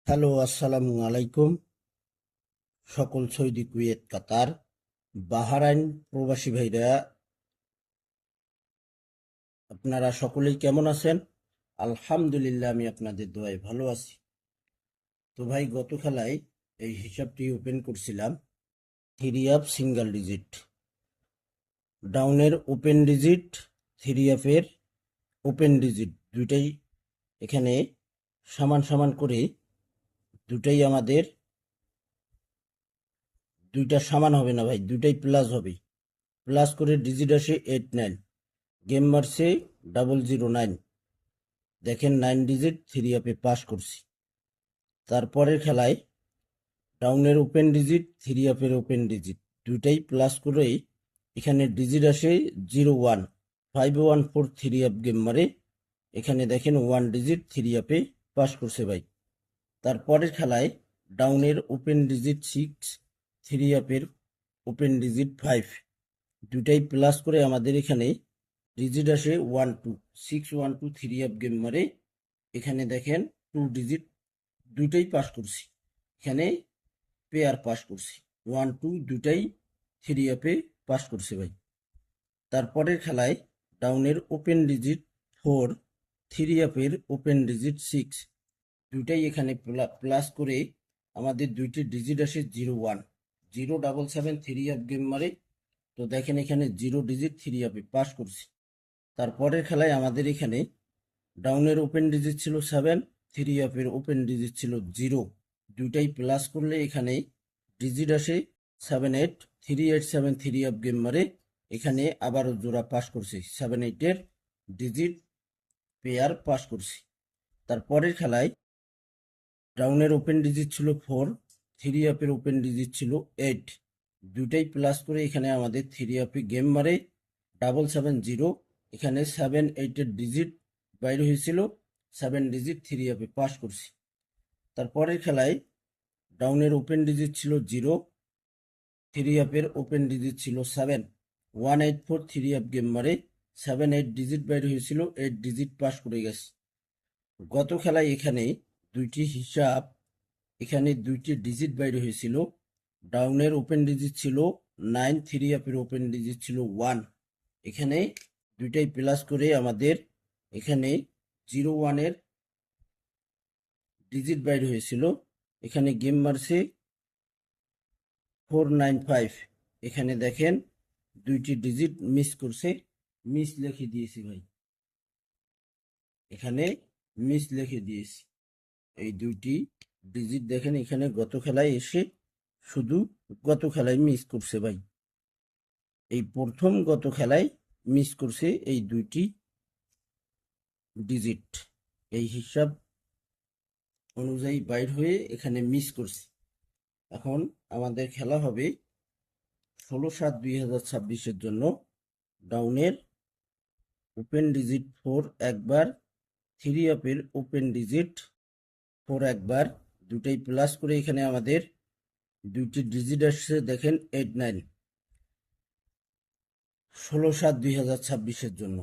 Hello, আসসালামু আলাইকুম। সকল সৌদি, কুয়েত, কাতার, বাহরাইন প্রবাসী ভাইরা, আপনারা সকলেই কেমন আছেন? আলহামদুলিল্লাহ, আমি আপনাদের দোয়ায় ভালো আছি। তো ভাই, গত খেলায় এই হিসাবটি ওপেন করছিলাম। থ্রি আপ সিঙ্গেল ডিজিট, ডাউনের ওপেন ডিজিট, থ্রি আপের ওপেন ডিজিট, দুইটাই এখানে সমান সমান করে, দুটাই আমাদের দুইটা সমান হবে না ভাই, দুইটাই প্লাস হবে। প্লাস করে ডিজিট আসে 89, গেম মারছে 009। দেখেন 9 ডিজিট থ্রি আপে পাস করছি। তারপরের খেলায় ডাউনের ওপেন ডিজিট, থ্রি আপের ওপেন ডিজিট, দুইটাই প্লাস করেই এখানে ডিজিট আসে 01, 514 থ্রি আপ গেম মারে। এখানে দেখেন 1 ডিজিট থ্রি আপে পাস করছে ভাই। তারপরের খেলায় ডাউনের ওপেন ডিজিট 6, থ্রি আপের ওপেন ডিজিট 5, দুইটাই প্লাস করে আমাদের এখানে ডিজিট আসে 12, 612 থ্রি আপ গেম মারে। এখানে দেখেন 2 ডিজিট, দুইটাই পাস করছি। এখানে পেয়ার পাস করছি, 1 2 দুইটাই থ্রি আপে পাস করছে ভাই। তারপরের খেলায় ডাউনের ওপেন ডিজিট 4, থ্রি আপের ওপেন ডিজিট 6, দুইটাই এখানে প্লাস করে আমাদের দুইটি ডিজিট আসে 01, 077 থ্রি আপ গেম মারে। তো দেখেন এখানে 0 ডিজিট থ্রি আপে পাস করছি। তারপরের খেলায় আমাদের এখানে ডাউনের ওপেন ডিজিট ছিল 7, থ্রি আপের ওপেন ডিজিট ছিল 0, দুইটাই প্লাস করলে এখানে ডিজিট আসে 78, 387 থ্রি আপ গেম মারে। এখানে আবারও জোড়া পাস করছি, 78-এর ডিজিট পেয়ার পাস করছি। তারপরের খেলায় ডাউনের ওপেন ডিজিট ছিল 4, থ্রি আপের ওপেন ডিজিট ছিল 8, দুইটাই প্লাস করে এখানে আমাদের থ্রি আপে গেম মারে 770। এখানে 7-8-এর ডিজিট বাইরে হয়েছিল, 7 ডিজিট থ্রি আপে পাস করছি। তারপরের খেলায় ডাউনের ওপেন ডিজিট ছিল 0, থ্রি আপের ওপেন ডিজিট ছিল 7, 184 থ্রি আপ গেম মারে। 7-8 ডিজিট বাইরে হয়েছিল, 8 ডিজিট পাস করে গেছে। গত খেলায় এখানে দুইটি হিসাব, এখানে দুইটি ডিজিট বাইরে হয়েছিল। ডাউনের ওপেন ডিজিট ছিল 9, থ্রি আপের ওপেন ডিজিট ছিল 1, এখানে দুইটাই প্লাস করে আমাদের এখানে 01-এর ডিজিট বাইরে হয়েছিল। এখানে গেম মারছে 495। এখানে দেখেন দুইটি ডিজিট মিস করছে, মিস লিখে দিয়েছি ভাই, এখানে মিস লিখে দিয়েছি। এই দুইটি ডিজিট দেখেন এখানে গত খেলায় এসে শুধু গত খেলায় মিস করছে ভাই, এই প্রথম গত খেলায় মিস করছে এই দুইটি ডিজিট, এই হিসাব অনুযায়ী বাইর হয়ে এখানে মিস করছে। এখন আমাদের খেলা হবে 16/7/2026-এর জন্য। ডাউনের ওপেন ডিজিট 4 একবার, থ্রি আপের ওপেন ডিজিট 4 একবার, দুটাই প্লাস করে এখানে আমাদের দুইটি ডিজিট আসছে দেখেন 89। 16/7/2026-এর জন্য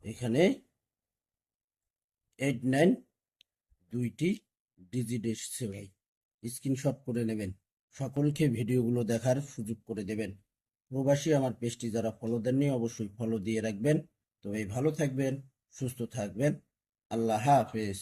এখানে 89 দুইটি ডিজিট এসছে ভাই। স্ক্রিনশট করে নেবেন, সকলকে ভিডিওগুলো দেখার সুযোগ করে দেবেন। প্রবাসী আমার পেজটি যারা ফলো দেননি অবশ্যই ফলো দিয়ে রাখবেন। তো এই ভালো থাকবেন, সুস্থ থাকবেন, আল্লাহ হাফেজ।